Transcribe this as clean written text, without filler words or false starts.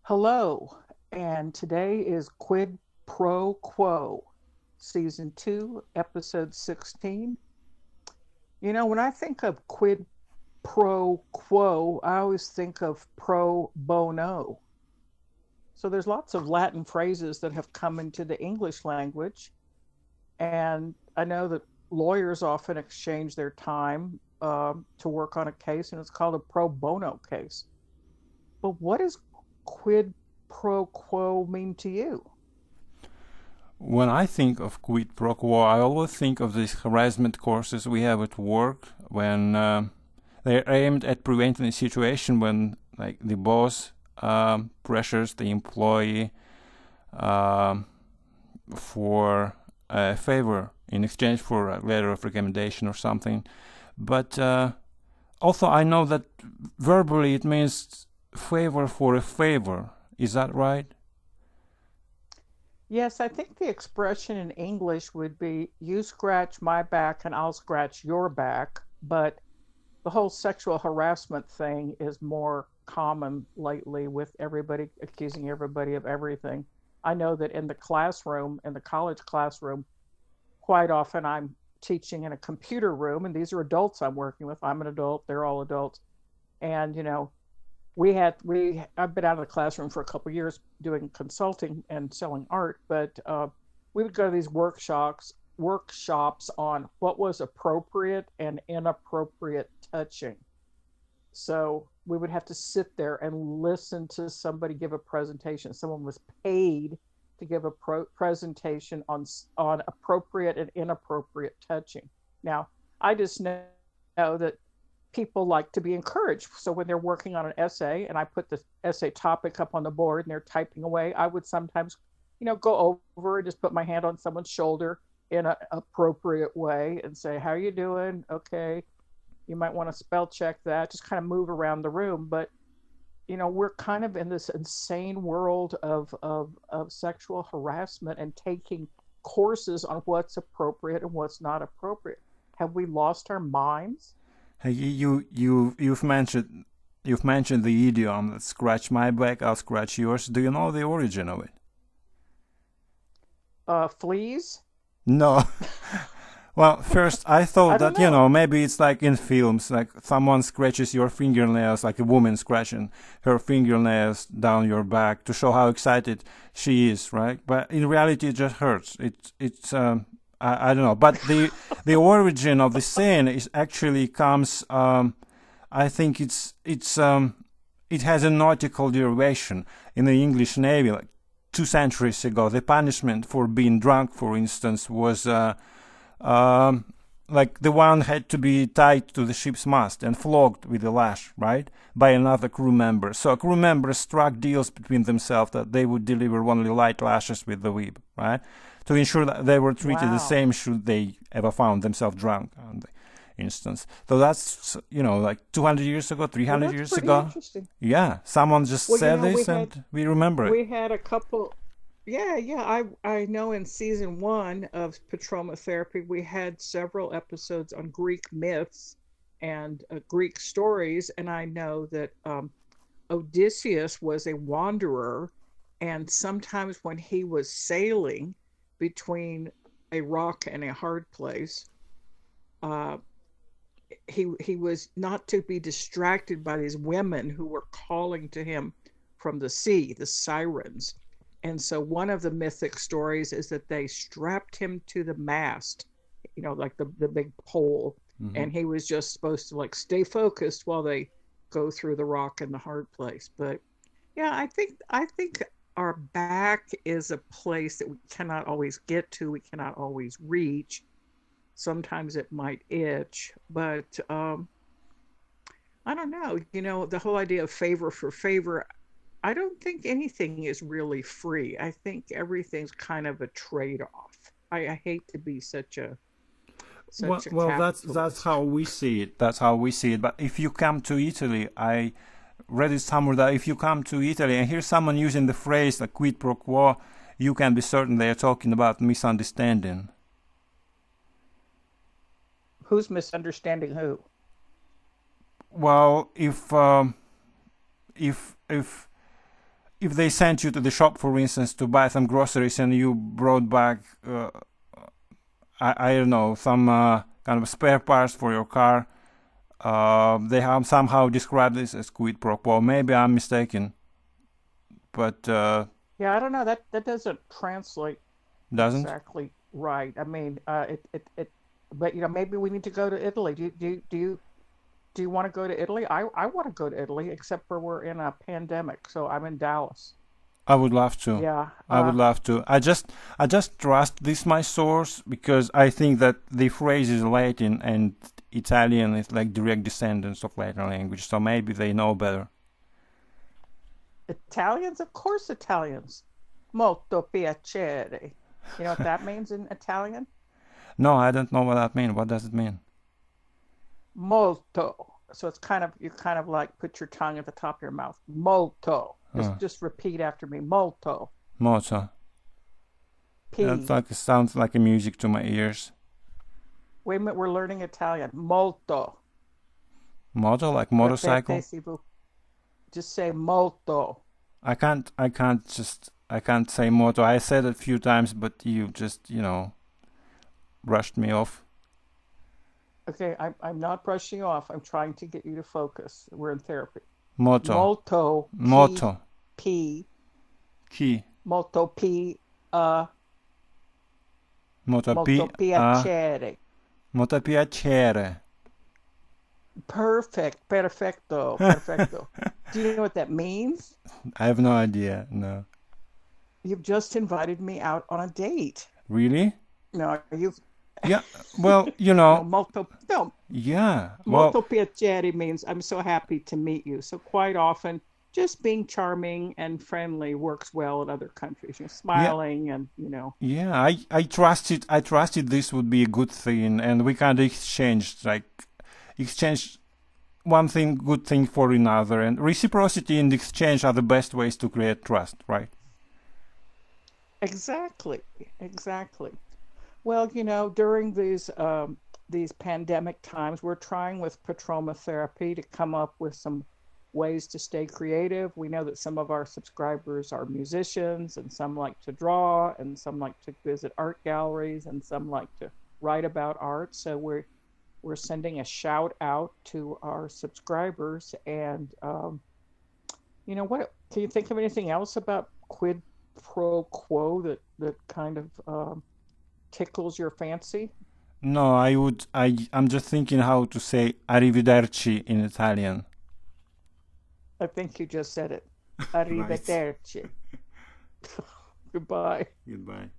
Hello, and today is Quid Pro Quo, Season 2, Episode 16. When I think of quid pro quo, I always think of pro bono. So there's lots of Latin phrases that have come into the English language, and I know that lawyers often exchange their time to work on a case, and it's called a pro bono case. But what does quid pro quo mean to you? When I think of quid pro quo, I always think of these harassment courses we have at work when they're aimed at preventing a situation when, like, the boss pressures the employee um for a favor in exchange for a letter of recommendation or something. But also, I know that verbally it means favor for a favor. Is that right? Yes, I think the expression in English would be you scratch my back and I'll scratch your back. But the whole sexual harassment thing is more common lately with everybody accusing everybody of everything. I know that in the classroom, in the college classroom, quite often I'm teaching in a computer room, and these are adults I'm working with. I'm an adult, they're all adults. And, we I've been out of the classroom for a couple of years doing consulting and selling art, but we would go to these workshops on what was appropriate and inappropriate touching. So we would have to sit there and listen to somebody give a presentation. Someone was paid to give a presentation on appropriate and inappropriate touching. Now, I just know that people like to be encouraged. So when they're working on an essay and I put the essay topic up on the board and they're typing away, I would sometimes, go over and just put my hand on someone's shoulder in an appropriate way and say, "How are you doing? Okay, you might want to spell check that." Just kind of move around the room. But we're kind of in this insane world of sexual harassment and taking courses on what's appropriate and what's not appropriate. Have we lost our minds? Hey, you've mentioned the idiom that scratch my back, I'll scratch yours. Do you know the origin of it? Fleas? No. Well, first I I thought don't that know. maybe it's like in films, like someone scratches your fingernails, like a woman scratching her fingernails down your back to show how excited she is, right? But in reality, it just hurts. I don't know. But the origin of the saying is actually comes. I think it has a nautical derivation in the English Navy, like 2 centuries ago. The punishment for being drunk, for instance, was um, like the one had to be tied to the ship's mast and flogged with a lash, right, by another crew member. So crew members struck deals between themselves that they would deliver only light lashes with the whip, right, to ensure that they were treated the Wow. same should they ever found themselves drunk on the instance. So that's, like 200 years ago, Well, 300 that's years pretty ago. interesting. Yeah, someone just Well, said this and we remember it. we had a couple. Yeah, yeah. I know in season one of Patroma Therapy, we had several episodes on Greek myths and Greek stories, and I know that Odysseus was a wanderer, and sometimes when he was sailing between a rock and a hard place, uh, he was not to be distracted by these women who were calling to him from the sea, the sirens. And so one of the mythic stories is that they strapped him to the mast, like the big pole, Hmm. and he was just supposed to like stay focused while they go through the rock and the hard place. But yeah, I think our back is a place that we cannot always get to, we cannot always reach. Sometimes it might itch, but I don't know. The whole idea of favor for favor, I don't think anything is really free. I think everything's kind of a trade-off. I hate to be Well, such a well, that's capitalist. how we see it. That's how we see it. But if you come to Italy, I read it somewhere that if you come to Italy and hear someone using the phrase like quid pro quo, you can be certain they are talking about misunderstanding. Who's misunderstanding who? Well, if if they sent you to the shop, for instance, to buy some groceries, and you brought back, I don't know, some kind of spare parts for your car, they have somehow described this as quid pro quo. Maybe I'm mistaken, but Yeah, I don't know. That doesn't translate doesn't. exactly right. I mean, but maybe we need to go to Italy. Do you want to go to Italy? I want to go to Italy, except for we're in a pandemic, so I'm in Dallas. I would love to. Yeah. I would love to. I just trust this my source because I think that the phrase is Latin and Italian is like direct descendants of Latin language, so maybe they know better. Italians, of course, Italians. Molto piacere. You know what that means in Italian? No, I don't know what that means. What does it mean? Molto. So it's kind of you kind of like put your tongue at the top of your mouth. Molto. Uh, Just repeat after me. Molto. Moto. That's P. like it sounds like a music to my ears. Wait a minute, we're learning Italian. Molto. Moto, like Repete, motorcycle. si vu. Just say molto. I can't say moto. I said it a few times, but you just, brushed me off. Okay, I'm not brushing you off. I'm trying to get you to focus. We're in therapy. Moto. Molto Moto. P Chi. molto P Moto molto P A. piacere. Moto piacere. Perfect. Perfecto. Perfecto. Do you know what that means? I have no idea. No. You've just invited me out on a date. Really? No, you Yeah. Well, no yeah. Well, molto piacere means I'm so happy to meet you. So quite often just being charming and friendly works well in other countries. You're yeah. smiling and Yeah, I trusted this would be a good thing, and we kind of exchanged one thing, good thing for another, and reciprocity and exchange are the best ways to create trust, right? exactly, exactly. Well, during these pandemic times, we're trying with Patroma Therapy to come up with some ways to stay creative. We know that some of our subscribers are musicians, and some like to draw, and some like to visit art galleries, and some like to write about art. So we're sending a shout out to our subscribers. And what can you think of anything else about Quid Pro Quo that kind of tickles your fancy? No, I'm just thinking how to say arrivederci in Italian. I think you just said it. Right. Arrivederci. Goodbye. Goodbye.